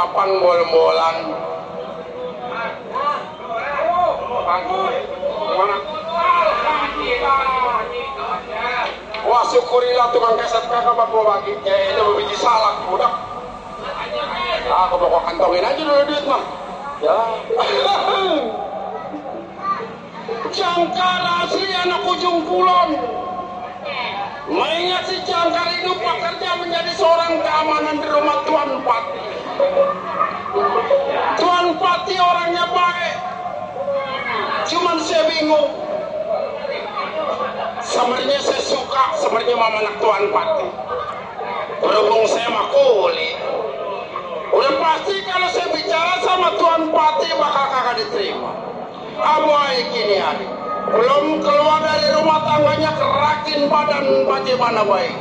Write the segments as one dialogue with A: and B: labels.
A: papan bol-bolan. Mana? Wah syukurilah tukang keset kakak bak gua bagi. Ya itu biji salak budak. Aku bawa kantongin aja dulu duit mah. Ya. Jangkar asli anak ujung kulon. Mengingat si Jangkar hidup bekerja menjadi seorang keamanan di rumah Tuan Pati. Tuan Pati orangnya baik. Cuman saya bingung. Sebenarnya saya suka sebenarnya mama anak Tuan Pati. Berhubung saya mah kulit. Udah pasti kalau saya bicara sama Tuan Pati bakal kagak diterima. Aboy gini adik. Belum keluar dari rumah tangganya kerakin badan bagaimana baik.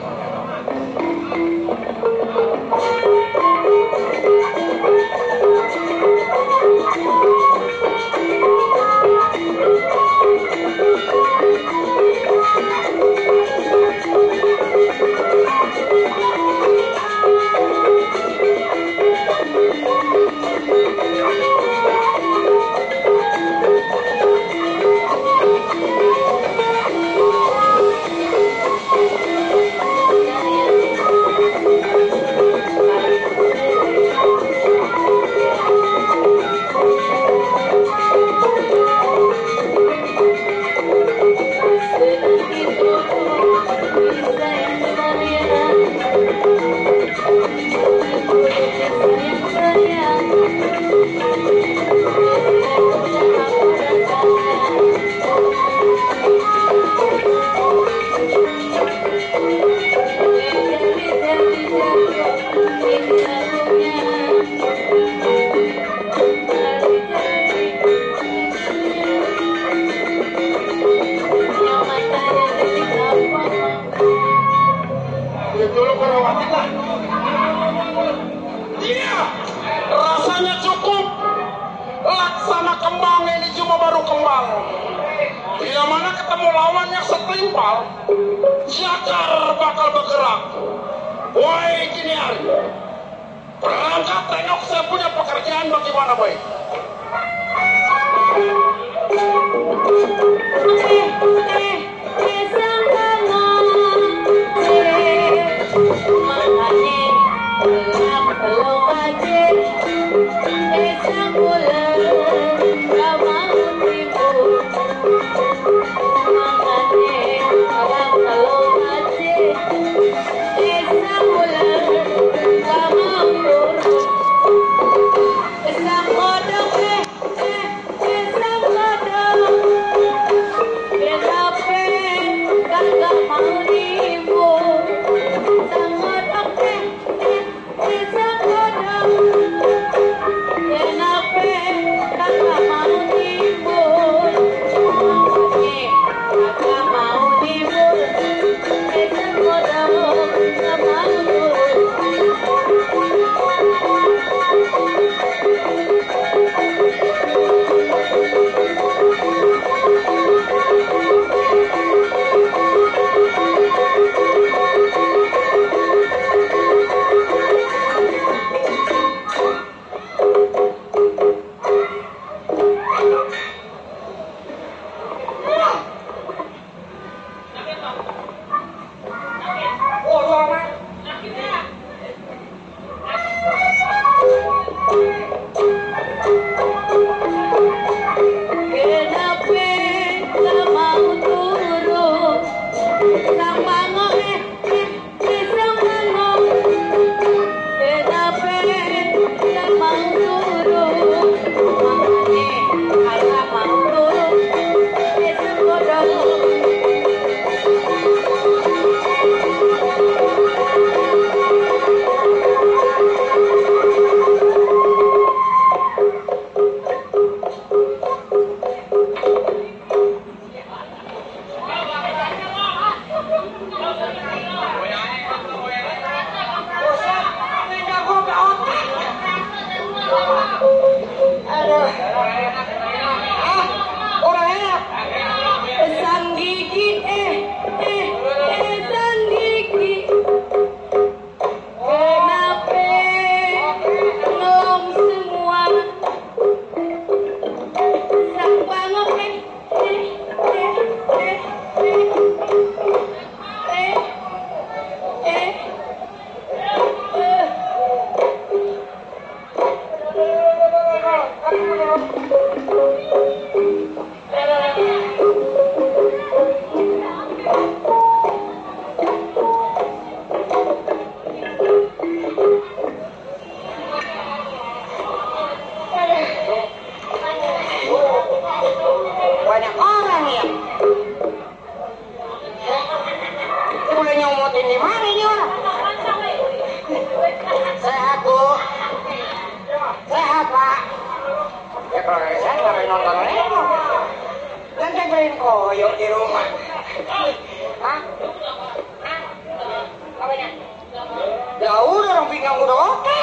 A: Iya, rasanya cukup. Laksana kembang ini cuma baru kembang. Bila mana ketemu lawan yang setimpal, Jangkar bakal bergerak. Woi gini hari, berangkat tengok saya punya pekerjaan bagaimana boy.
B: Banyak orang ya. Boleh nyomotin di mana ini orang? Sehat Bu. Sehat Pak. Ya kalau dari saya ngapain nonton Leno? Dan saya beliin koyok di rumah. Hah? Apanya? Ya udah orang pinggang udah oke.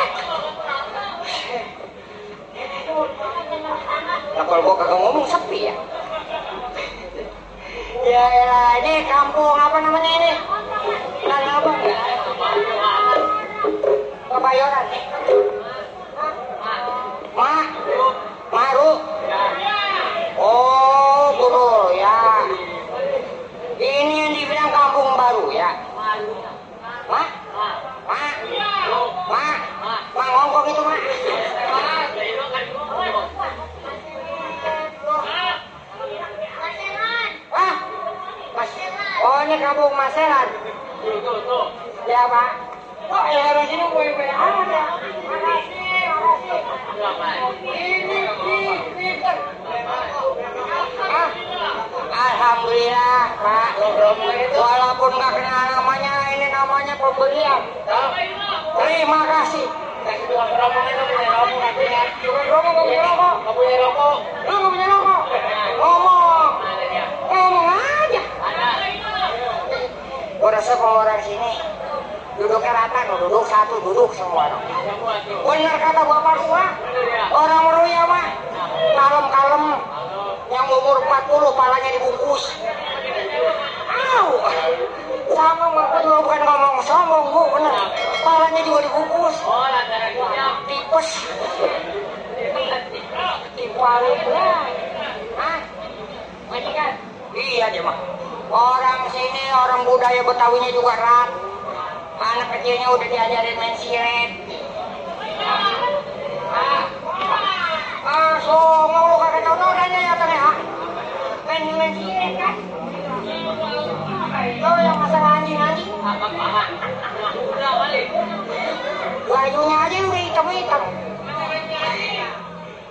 B: Nah kalau gua kagak ngomong sepi ya. Ya elah, ini kampung apa namanya ini? Tanah Abang ya? Kebayoran. Maru. Oh, Guru ya. Ini yang dibilang kampung baru ya. Ngongkong itu Mak. Oh ini kampung Maselan. Ya Pak. Oh ya harus ini gue ada. Makasih. Ini. Alhamdulillah Pak. Walaupun nggak kenal namanya, ini namanya pembelian. Terima kasih. Ngomong aja. Gue rasa kalau orang sini duduknya rata, duduk satu, duduk semua. Bener kata bapak gua, orang meruya mah kalem-kalem, yang umur 40 palanya dibungkus. Sama mah juga bukan ngomong sombong Bu, bener. Palanya juga dibungkus. Tipes. Tipalik lah. Hah? Majikan? Iya dia mah. Orang sini, orang budaya Betawinya juga rat. Anak kecilnya udah diajarin main siret. So ngomong lu kagak tau nodanya ya tanya. Main siret kan? Lo yang masalah anjing-anjing. Bajunya aja udah hitam-hitam.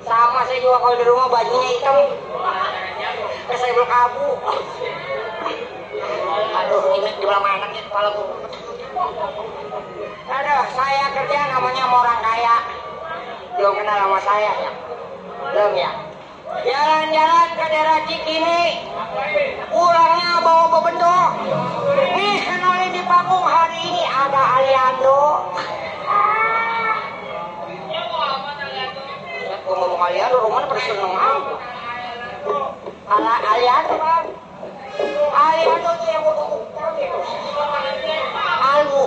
B: Sama saya juga kalau di rumah bajunya hitam. Saya belum abu. Aduh, ini di belah mana nih kepala gue. Aduh, saya kerja namanya sama orang kaya. Belum kenal sama saya ya. Belum ya. Jalan-jalan ke daerah Cikini. Pulangnya bawa bebendok. Nih, kenalin di panggung hari ini ada Aliando. Gue ngomong Aliando, rumahnya pada seneng aja. Aliando Bang. Aliando tuh yang gue Alu.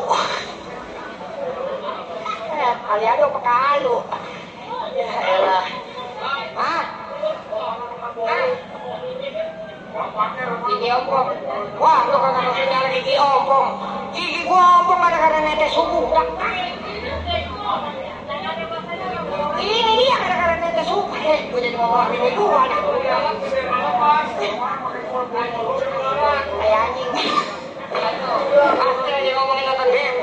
B: Aliando pakai alu. Ya elah. Hah? Gigi ompong. Wah, lu kagak maksudnya lagi gigi ompong. Gigi gua ompong gara-gara netes subuh. Ini dia gara-gara netes subuh. Gua jadi ngomong ini gua dah. Kayak anjing. Pasti aja ngomongin nonton game.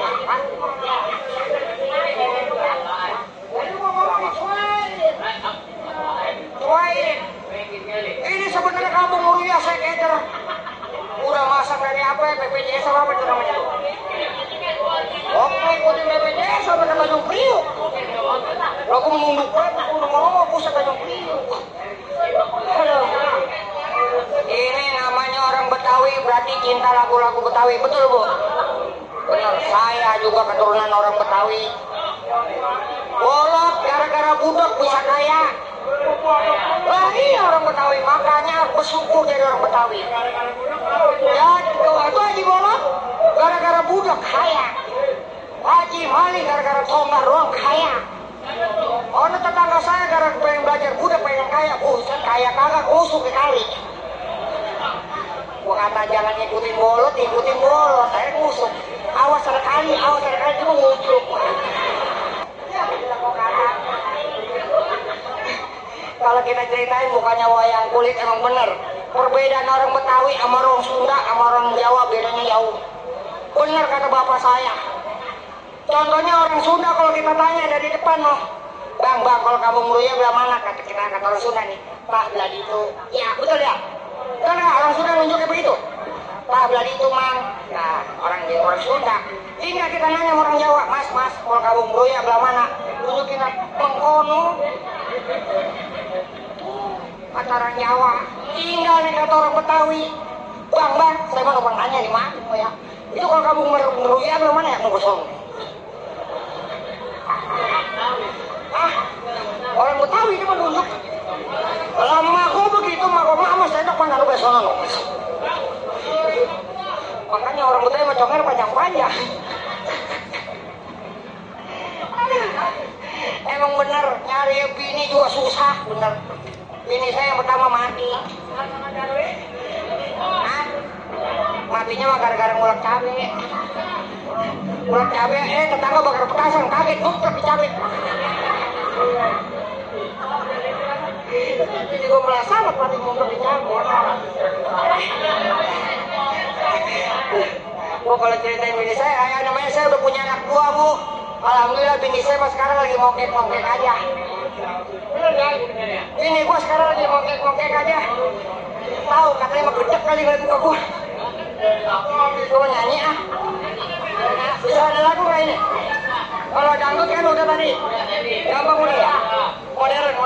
B: Ini sebenarnya kampung Muria saya keder. Udah masak dari apa ya? BPJS apa itu namanya? Oke, ikutin BPJS sampai ke Tanjung Priok. Aku menunduk banget, aku udah ngomong pusat Tanjung Priok. Ini namanya orang Betawi, berarti cinta lagu-lagu Betawi, betul Bu? Benar, saya juga keturunan orang Betawi. Bolot gara-gara budak bisa kaya. Lah iya orang Betawi, makanya bersyukur jadi orang Betawi. Ya itu Haji Bolot gara-gara budak kaya. Haji Mali gara-gara tonggak doang kaya. Oh tetangga saya gara-gara pengen belajar budak pengen kaya. Buset kaya kagak kusuk ke kali. Gua kata jangan ikutin bolot, saya kusuk. Awas ada kali itu ngucuk. Ya, bilang kok kata. Kalau kita ceritain bukannya wayang kulit, emang bener. Perbedaan orang Betawi sama orang Sunda sama orang Jawa bedanya jauh. Bener kata bapak saya. Contohnya orang Sunda kalau kita tanya dari depan loh, bang kalau kamu Meruya belah mana, kata orang Sunda nih, Pak belah itu. Ya betul ya. Kan orang Sunda nunjuknya begitu. Pak belah itu mang. Nah orang Sunda. Tinggal kita nanya sama orang Jawa, mas kalau kamu Meruya belah mana, tunjukin Mengkono. Kata orang Jawa. Tinggal nih kata orang Betawi, bang saya mau numpang tanya di mana ya. Itu kalau kamu Meruya belah mana ya, mau kosong. Orang Betawi itu menunjuk. Lama aku begitu, mama sendok mana lu besono. Makanya orang Betawi mah conger panjang-panjang. Emang bener nyari bini juga susah, bener. Bini saya yang pertama mati. Matinya mah gara-gara ngulek cabe. Ngulek cabe, tetangga bakar petasan, kaget ngumpet di cabe. Jadi gue merasa mati ngumpet di cabe. Bu kalau ceritain bini saya, namanya saya udah punya anak 2 bu. Alhamdulillah bini saya mas sekarang lagi mongkek aja. Bener kan? Bini gue sekarang lagi mongkek aja. Tahu katanya mah gedek kali ngeliat muka gue. Gue mau nyanyi ah. Bisa ada lagu gak ini? Kalau dangdut kan udah tadi. Gampang udah ya? Modern.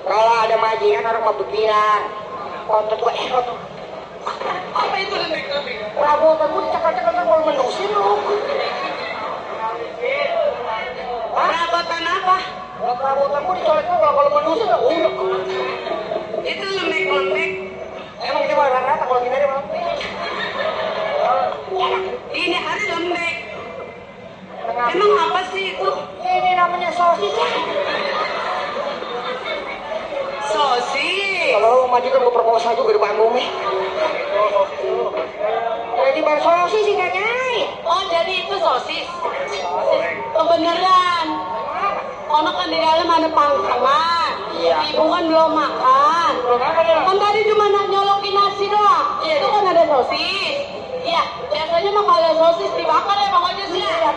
B: Kalau ada majikan orang mau berbilang, kontot gue kontot. Apa itu lembek-lembek? Perabotan gue dicakal-cakal kalau menusin lu. Perabotan apa? Perabotan gue dicolek-colek kalau menusin udah. Itu lembek-lembek. Emang kita malah rata kalau kita ada lembek. Ini hari lembek. Emang apa sih itu? Ini namanya sosis. Sosis. Kalau mau majikan gue perkosa juga di Bandung nih. Jadi bar sosis sih gak nyai. Oh jadi itu sosis. Kebeneran. Ono kan di dalam ada pangkalan. Iya. Ibu kan belum makan. Kan tadi cuma nyolokin nasi doang. Iya. Itu kan ada sosis. Iya. Biasanya mah kalau sosis dibakar ya Bang Ojes ya.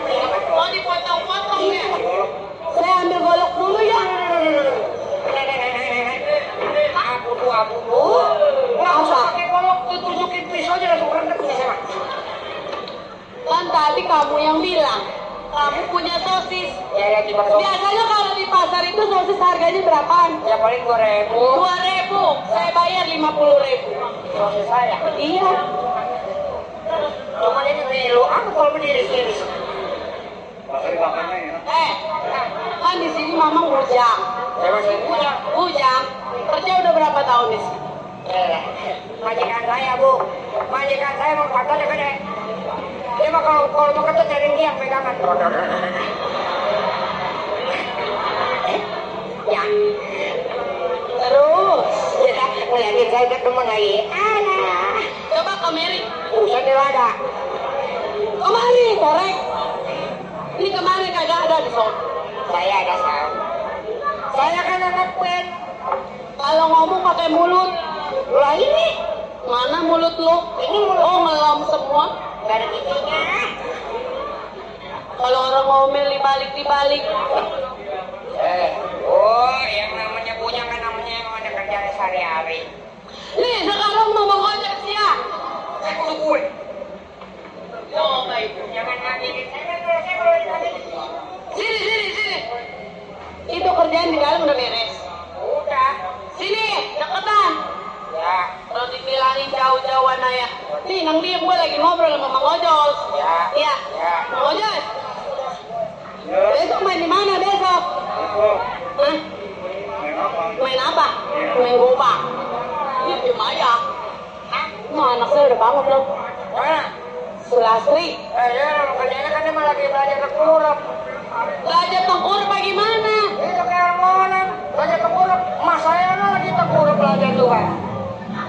B: Oh dipotong-potong ya. Saya ambil golok dulu ya. Aku nggak usah pakai golok, tunjukin pisau aja langsung rendet nih saya. Kan tadi kamu yang bilang kamu punya sosis. Ya gimana sosis? Biasanya kalau di pasar itu sosis harganya berapaan? Ya paling 2.000. 2.000. Saya bayar 50.000. Sosis saya? Iya. Cuma ini dulu, aku kalau berdiri sini. Kan di sini Mama bujang. Saya masih bujang. Bujang. Kerja udah berapa tahun nih? Majikan saya bu, majikan saya mau patahnya gede. Dia mah kalau mau ketut cari tiang pegangan. Ya. Terus kita ngeliatin saya ketemu lagi. Alah.
A: Coba kemari.
B: Usah ada.
A: Kemari, korek. Ini kemarin kagak ada di sono.
B: Saya ada sound. Saya kan anak band.
A: Kalau ngomong pakai mulut.
B: Lah ini
A: Mana mulut lu?
B: ini mulut.
A: Oh, ngelam semua.
B: Gak ada giginya.
A: Kalau orang ngomel dibalik.
B: Yang namanya punya kan namanya yang ada kerjaan sehari-hari.
A: Nih, sekarang mau ngojek sia.
B: Tunggu.
A: Oh, baik.
B: Jangan ngagetin saya kalau ditanya.
A: Sini. Itu kerjaan di dalam udah beres.
B: Udah.
A: Sini, deketan.
B: Ya.
A: Kalau dibilangin jauh-jauhan ya. Nih, nang diem gue lagi ngobrol sama Mang Ojol.
B: Ya.
A: Iya.
B: Ya.
A: Mang Ojol. Besok main di mana besok? Hah? Main apa? Main gobak. Ya, cuma aja. Mau anak saya udah bangun belum?
B: Mana?
A: Sulastri.
B: Ya, kerjanya kan dia malah lagi belajar tengkurap.
A: Belajar tengkurap bagaimana?
B: Itu kayak orang belajar tengkurap. Mas saya lagi tengkurap belajar tuh kan.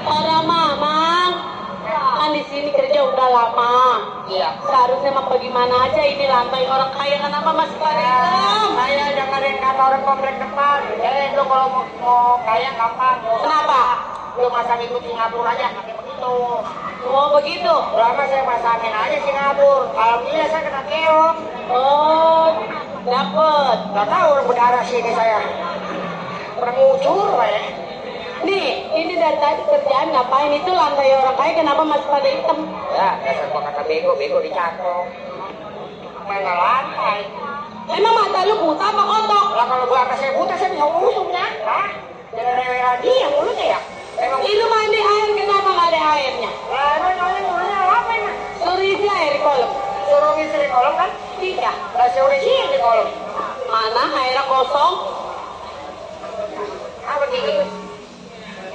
A: Orang mamang. Kan di sini kerja udah lama.
B: Iya.
A: Seharusnya mah bagaimana aja ini lantai orang kaya, kenapa masih pada hitam?
B: Saya dengerin kata orang komplek depan. Lu kalau mau kaya gampang.
A: Kenapa?
B: Lu masang ikut Singapura aja, kayak begitu.
A: Oh begitu.
B: Lama saya pasangin aja Singapura. Alhamdulillah saya kena keong.
A: Oh dapet.
B: Gak tahu orang berdarah sini saya. Pengucur, ya.
A: Nih, ini dari tadi kerjaan ngapain itu lantai orang kaya, kenapa masih pada hitam?
B: Ya, dasar gua kata bego dicakok. Mana lantai?
A: Emang mata lu buta apa kotok?
B: Lah kalau gua kata saya buta, saya bisa usungnya. Hah? Jangan rewel dia mulutnya ya. Emang
A: Itu mandi air, kenapa nggak ada airnya?
B: lah, emang mulutnya apa emang?
A: Suruh isi air di kolom.
B: Suruh ngisi di kolom kan?
A: Tidak.
B: Lah saya udah isi di kolom.
A: Mana airnya kosong?
B: Apa gigi?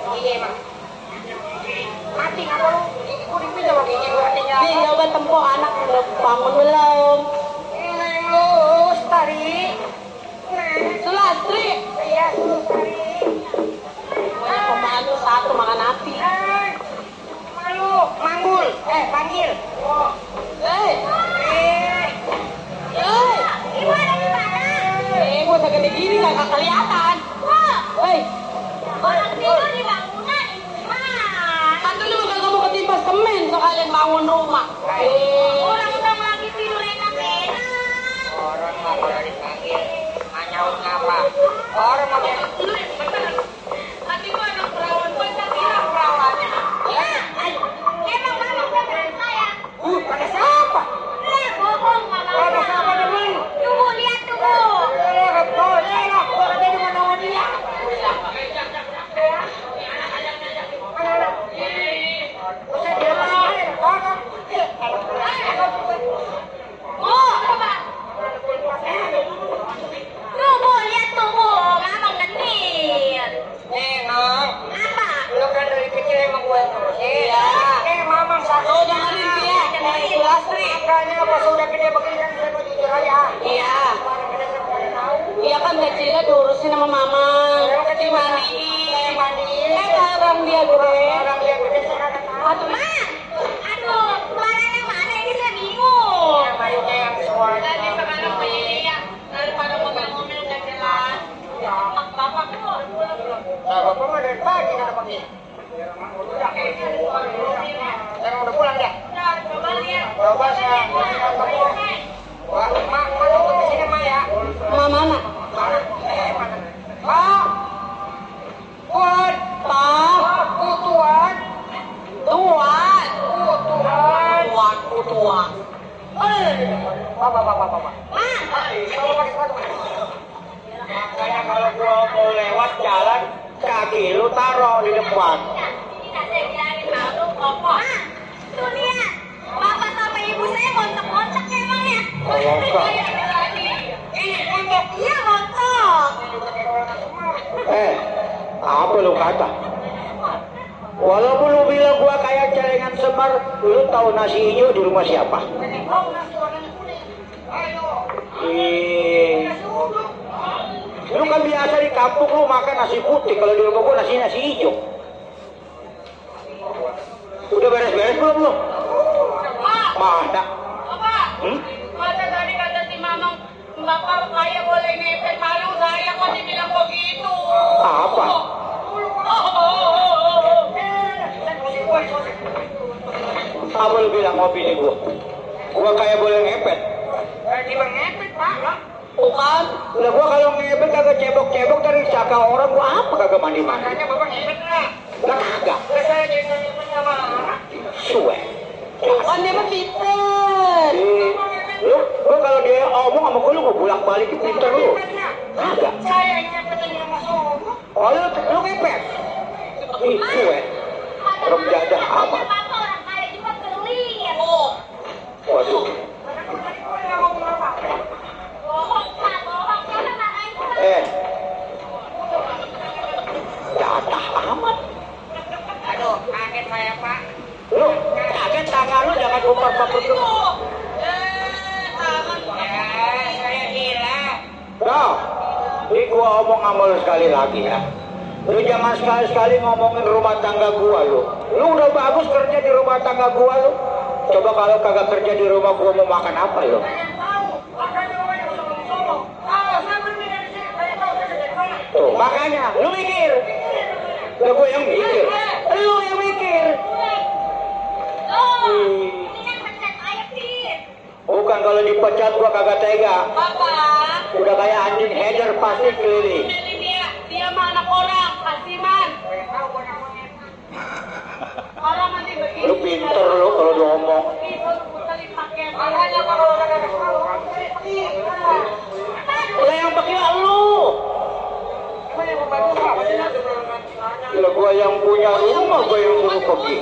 B: Gigi emang. Mati ngapa lu? Gigi gua dipinjam sama gigi gua tinggal.
A: Nih coba tempo anak udah bangun belum?
B: Neng lu, Stari. Neng.
A: Sulastri.
B: Iya, Stari.
A: Banyak pembantu satu makan api.
B: Malu, manggul. Panggil.
A: Eh, gue segede gini gak kelihatan. Hei,
C: Orang tidur di bangunan
A: kan dulu bakal kamu ketimpa semen sekalian bangun rumah.
C: orang udah lagi tidur enak-enak.
B: Orang mah kalau dipanggil nyaut ngapa? Orang mah kayak
A: Tadi gua anak perawan, gua kira perawannya.
C: Ya, emang mama beneran saya.
B: pada siapa?
C: Lah, bohong mama.
B: Pada siapa temen?
C: Tunggu, lihat tunggu.
B: Gua kata di mana dia? Saya di atas air, kakak.
C: Oh, coba. Tunggu, lihat tunggu. Mama genit.
B: Neng,
C: Apa?
B: lu kan dari kecil emang gue yang ngurusin.
A: Iya.
B: Mamang satu.
A: Oh, dengerin dia. Sulastri.
B: Makanya pas udah gede begini kan saya mau jujur aja.
A: Iya.
B: Kemarin gede saya pada tahu.
A: Iya kan kecilnya diurusin sama mama.
B: Yang kecil
A: Dimandiin.
B: mandiin.
A: Sekarang dia gede.
B: Orang dia gede saya kagak tahu.
A: Aduh,
C: Ma, aduh, keluaran yang mana ini saya bingung.
B: Yang mayunya yang suara.
A: tadi sekarang iya. Daripada ngomel-ngomel gak jelas. Bapak keluar belum?
B: Nah, bapak mah dari pagi kata pakai. Sekarang udah pulang dia.
A: Nah, coba lihat.
B: Coba saya ketemu. Wah, mak tunggu di sini mak ya.
A: Mama mana?
B: Mana? Pak. Tuan.
A: Pak.
B: Tuan.
A: Tuan.
B: Tuan.
A: Tuan.
B: Bapak. Makanya kalau gua mau lewat jalan, kaki lu taruh di depan.
C: Ini nggak saya bilangin malu, Papa. Tuh lihat, Bapak sama Ibu saya montok-montok emang ya.
B: Montok.
C: Ini montok. Iya montok.
B: Apa lu kata? Walaupun lu bilang gua kayak celengan Semar, lu tahu nasi hijau di rumah siapa?
D: Lu kan biasa di kampung lu makan nasi putih, kalau di rumah gua nasi hijau. Udah beres-beres belum lu? Mana?
C: Masa tadi kata si Mamang, Bapak saya boleh ngepet malu saya kok dibilang begitu.
D: Apa? Apa lu bilang mau bini gua? Gua kayak boleh ngepet.
B: Di bang ngepet, Pak.
D: Bukan. Lah gua kalau ngepet kagak cebok-cebok dari saka orang, gua apa kagak mandi-mandi.
B: Makanya Bapak ngepet lah.
D: Lah kagak.
B: Saya jadi ngepet sama orang.
D: Suwe.
C: Kan dia mah pinter.
D: Lu kalau dia omong sama gua bolak-balik pinter lu. Kagak.
B: Saya yang ngepet ini sama semua.
D: Oh lu ngepet. Ih, suwe. Orang jadah amat.
C: Bapak orang kaya juga kelir.
D: Waduh.
C: Bohong, Pak. Bohong. Karena makanya itu kan.
D: Jadah amat.
B: Aduh, kaget saya, Pak.
D: Lu kaget tangan lu jangan putar-putar dulu.
B: Saya gila.
D: Nah, ini gua omong sama lu sekali lagi ya. Lu jangan sekali-sekali ngomongin rumah tangga gua lu. Lu udah bagus kerja di rumah tangga gua lu. Coba kalau kagak kerja di rumah gua mau makan apa lu?
B: Saya tahu. Makanya Bapak yang sombong-sombong. Kalau saya berbeda di sini, saya tahu saya dari mana.
D: Tuh, makanya lu mikir. Lah gua yang mikir. Lu yang mikir.
C: Ini kan pecat saya, Pir.
D: Bukan kalau dipecat gua kagak tega.
C: Bapak.
D: Udah kayak anjing header pasti keliling.
C: Jadi dia mah anak orang, kasiman. Orang nanti begini.
D: Lu pinter lu kalau lu ngomong.
B: Makanya kalau ada
D: Lah yang pakai lu. Lah gua yang punya rumah gua yang suruh pergi.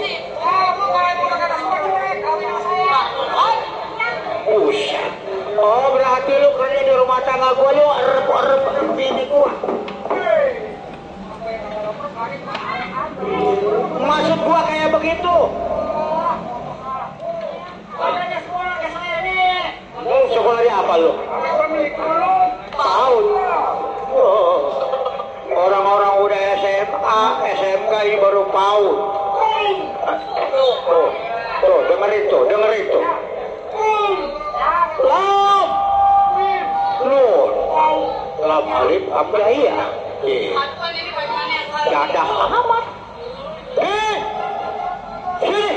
D: Buset. Oh berarti lu kerja di rumah tangga gua lu erep bini gua. Maksud gua kayak begitu. Lu sekolah di apa lu? Tahun. Oh. Orang-orang udah SMA, SMK ini baru PAUD. Tuh, dengerin tuh. Lam. Lu. Lam alif apa iya? Dadah amat. Sini.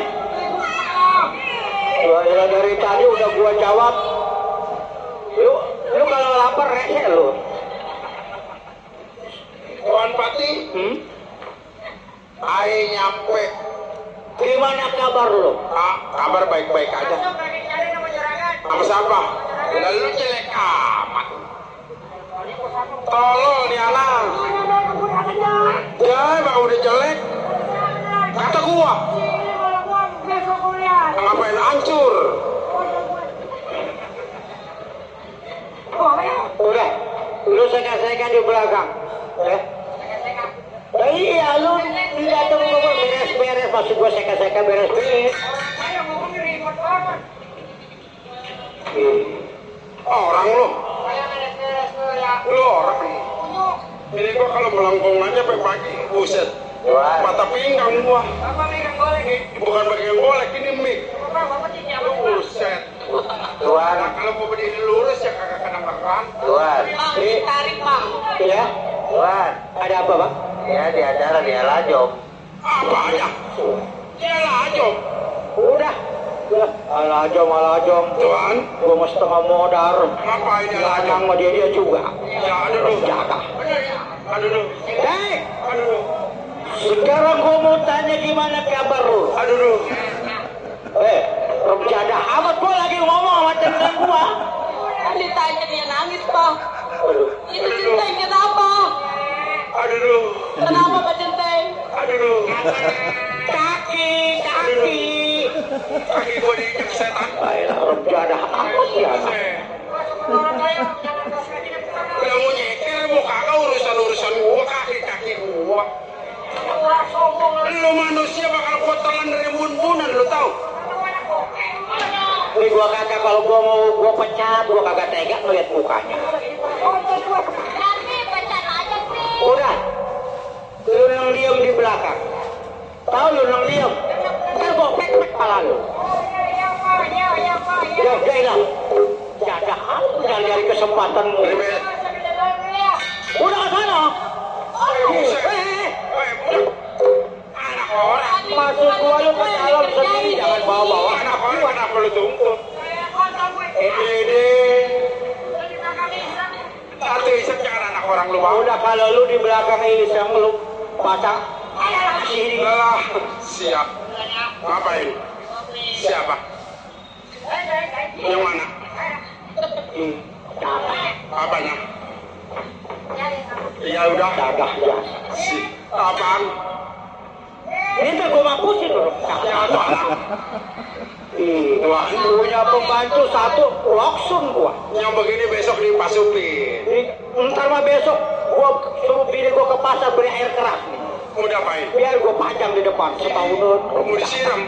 D: Gua dari tadi udah gua jawab. Lu kalau lapar rese lu.
A: Tuan Pati, ayo nyampe.
D: Gimana kabar lu?
A: Kabar baik-baik aja. Sama siapa? Lalu jelek amat. Tolol nih anak. Ya emang udah jelek. Kata gua. Ngapain hancur?
D: Udah, lu seka-seka di belakang. Iya, lu tidak tahu gua beres-beres, maksud gua seka-seka beres-beres.
A: Orang lu. Lu orang. Ini gua kalau melengkung aja sampai pagi, buset. Mata pinggang gua. Bukan bagian golek, ini mic. Buset.
D: Tuan.
A: Kalau gua berdiri lurus ya kagak kena makan.
D: Tuan.
C: Tarik, Bang.
D: Iya. Tuan. Ada apa, Bang? Ya, di acara dia lajom.
A: Apa aja? Ya lajom.
D: Udah. Alajom.
A: Tuan.
D: Gua mau setengah modar.
A: Ngapain dia lajom?
D: Sama dia juga.
A: Ya, aduh.
D: Jaga.
A: Aduh.
D: Hei,
A: Aduh.
D: sekarang gua mau tanya gimana kabar lu?
A: Aduh.
D: Jadah amat gua lagi ngomong sama temen gua.
C: Ditanya dia nangis, Bang.
D: Aduh.
C: Itu Centeng kenapa?
A: Aduh.
C: Kenapa Pak Centeng?
A: Aduh.
D: Kaki.
A: Kaki gua diinjek setan.
D: Ayolah, orang jadah amat ya.
A: Udah mau nyeker mau kagak urusan gua, kaki gua. Lu manusia bakal gua telan dari bun-bunan, lu tahu?
D: Ini gua kagak, kalau gua mau gua pecat, gua kagak tega ngeliat mukanya.
C: Nanti Pak
D: Udah. Lu nang diam di belakang. Tahu lu nang diam. Ntar gua pek-pek kepala lu. Jagalah. Jaga aku nyari kesempatanmu. Udah ke sana.
A: Anak orang.
D: Maksud gua lu ke dalam sendiri, jangan bawa-bawa
A: Anak orang kenapa lu tuntut? Satu iseng jangan anak orang lu bawa.
D: Udah kalau lu di belakang iseng lu pasang sini.
A: Lah, siap. Ngapain? Siapa? Yang mana? Apanya? Ya udah.
D: Gagah ya.
A: Apaan?
D: Ini gua mapusin lu.
A: Yang itu anak.
D: Punya pembantu satu, loksun gua.
A: Yang begini besok dipasupin.
D: Ntar mah besok gua suruh bini gua ke pasar beli air keras nih.
A: Mau diapain?
D: Biar gua panjang di depan setahunan.
A: Mau disiram?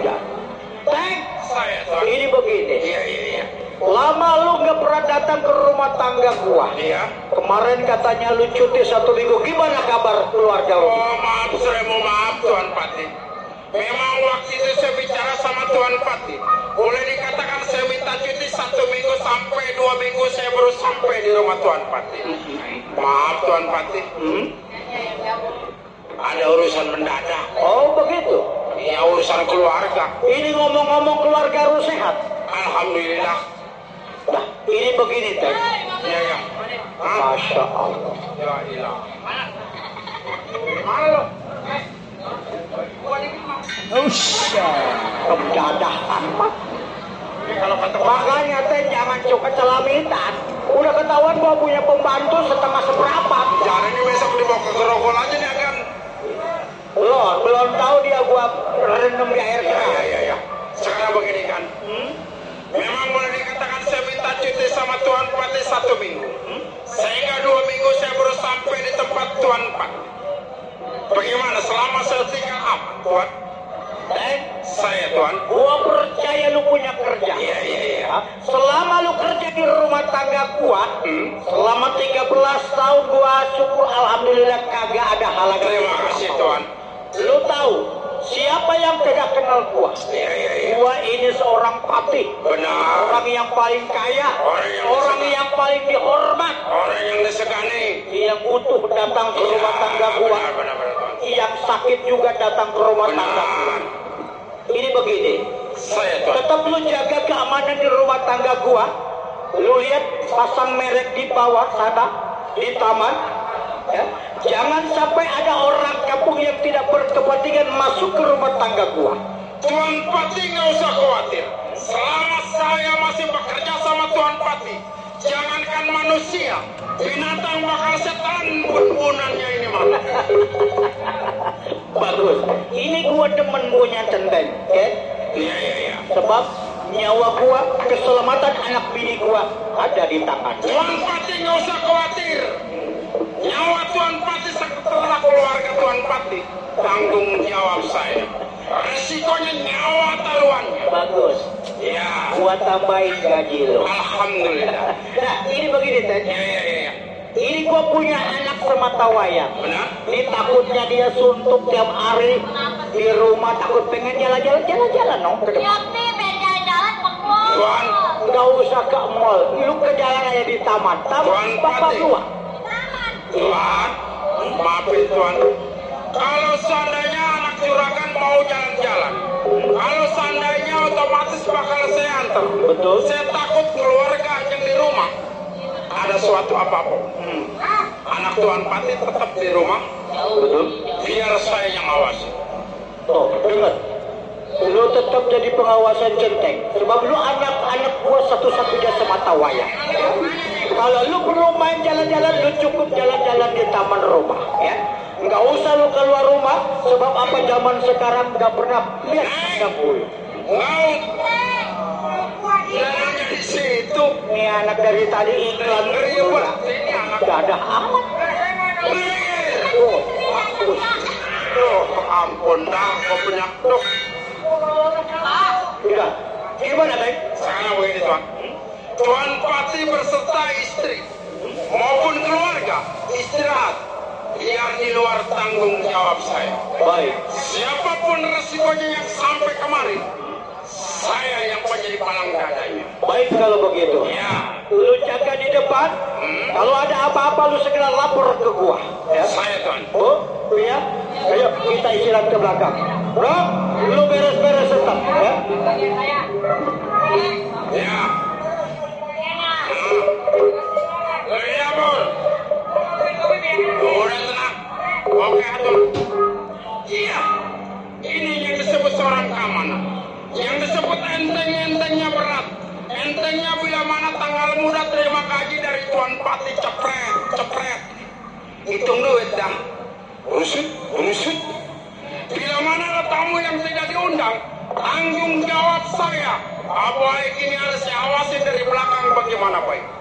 D: Teng,
A: Saya tuh.
D: ini begini.
A: Iya.
D: Lama lu nggak pernah datang ke rumah tangga gua.
A: Iya.
D: Kemarin katanya lu cuti 1 minggu. Gimana kabar keluarga lu?
A: Oh maaf, saya mau maaf Tuan Pati. Memang waktu itu saya bicara sama Tuan Pati. Boleh dikatakan saya minta cuti 1 minggu sampai 2 minggu saya baru sampai di rumah Tuan Pati. Maaf Tuan Pati. Ada urusan mendadak.
D: Oh begitu.
A: Ya urusan keluarga.
D: Ini ngomong-ngomong keluarga lu sehat.
A: Alhamdulillah.
D: Nah, ini begini Teng.
A: Ya. Hah?
D: Masya Allah.
A: Ya ilah. Mana lo?
D: Kejadah amat.
A: Kalau kata
D: Makanya Teng jangan suka celamitan. Udah ketahuan gua punya pembantu setengah seberapa.
A: jangan ini besok dibawa ke gerogol aja nih akan.
D: Belum tahu dia gua rendam di air keras.
A: Ya. Sekarang begini kan. Memang boleh dikatakan saya minta cuti sama Tuan Pati 1 minggu. Sehingga 2 minggu saya baru sampai di tempat Tuan Pati. Bagaimana selama saya tinggal aman Tuan? Saya Tuan.
D: Gua percaya lu punya kerja.
A: Iya.
D: Selama lu kerja di rumah tangga gua, selama 13 tahun gua syukur alhamdulillah kagak ada halangan.
A: Terima kasih Tuan.
D: Lu tahu siapa yang tidak kenal gua?
A: Iya.
D: Gua ini seorang patih.
A: Benar.
D: Orang yang paling kaya, orang yang paling dihormat,
A: Orang yang disegani.
D: yang butuh datang ke rumah tangga gua,
A: Benar Tuan.
D: yang sakit juga datang ke rumah tangga gua.
A: Benar.
D: Ini begini,
A: Saya Tuan.
D: tetap lu jaga keamanan di rumah tangga gua. Lu lihat pasang merek di bawah sana, di taman. Ya. Jangan sampai ada orang kampung yang tidak berkepentingan masuk ke rumah tangga gua.
A: Tuan Pati nggak usah khawatir. Selama saya masih bekerja sama Tuan Pati, jangankan manusia, binatang bakal setan bun-bunannya ini mah.
D: Bagus. Ini gua demen punya centeng, ya.
A: Iya.
D: Sebab nyawa gua, keselamatan anak bini gua ada di tangan.
A: Tuan Pati nggak usah khawatir. Nyawa Tuan Pati setelah keluarga Tuan Pati tanggung jawab saya. Resikonya nyawa taruhannya.
D: Bagus.
A: Ya.
D: Gua tambahin gaji lo.
A: Alhamdulillah.
D: Nah, ini begini, Teh.
A: Iya.
D: Ini gua punya anak semata wayang.
A: Benar?
D: Ini takutnya dia suntuk tiap hari di rumah, takut pengen jalan-jalan dong ke depan.
C: Siap nih, pengen jalan-jalan ke mall.
A: Tuan.
D: Nggak usah ke mall, lu ke jalan aja di taman.
A: Tuan
D: Taman bapak
A: Pati.
D: gua.
C: Taman.
A: Tuan, maafin Tuan. Kalau seandainya anak juragan mau jalan-jalan, kalau seandainya otomatis bakal saya antar.
D: Betul.
A: Saya takut keluarga yang di rumah ada suatu apapun. Anak Tuan Pati tetap di rumah,
D: Betul.
A: biar saya yang awasi.
D: Tuh, dengar. Lu tetap jadi pengawasan centeng. Sebab lu anak-anak gua satu-satunya semata wayang. Kalau lu perlu main jalan-jalan, lu cukup jalan-jalan di taman rumah, ya. Nggak usah lu keluar rumah, sebab apa zaman sekarang nggak pernah lihat anak bulu.
A: Mau jalannya di situ.
D: Ini anak dari tadi iklan
A: Ribet ini anak.
D: nggak ada amat.
A: Oh, ampun dah, kau punya dok.
D: Udah, gimana, Bang?
A: Sekarang begini Tuan. Tuan Pati berserta istri maupun keluarga istirahat. biar di luar tanggung jawab saya.
D: Baik.
A: Siapapun resikonya yang sampai kemari, saya yang menjadi palang dadanya.
D: Baik kalau begitu.
A: Ya,
D: Lu jaga di depan. Kalau ada apa-apa lu segera lapor ke gua. Ya.
A: saya Tuan.
D: Oh, iya. Ayo kita istirahat ke belakang. Bro, lu beres-beres tetap ya.
A: Ya. Iya, Bur. Udah tenang. Oke, atur. Iya. Ini yang disebut seorang keamanan. Yang disebut enteng-entengnya berat. Entengnya bila mana tanggal muda terima gaji dari Tuan Pati cepret. Hitung duit dah. Rusut. Bila mana ada tamu yang tidak diundang, tanggung jawab saya. Apa ini harus saya awasi dari belakang bagaimana baik.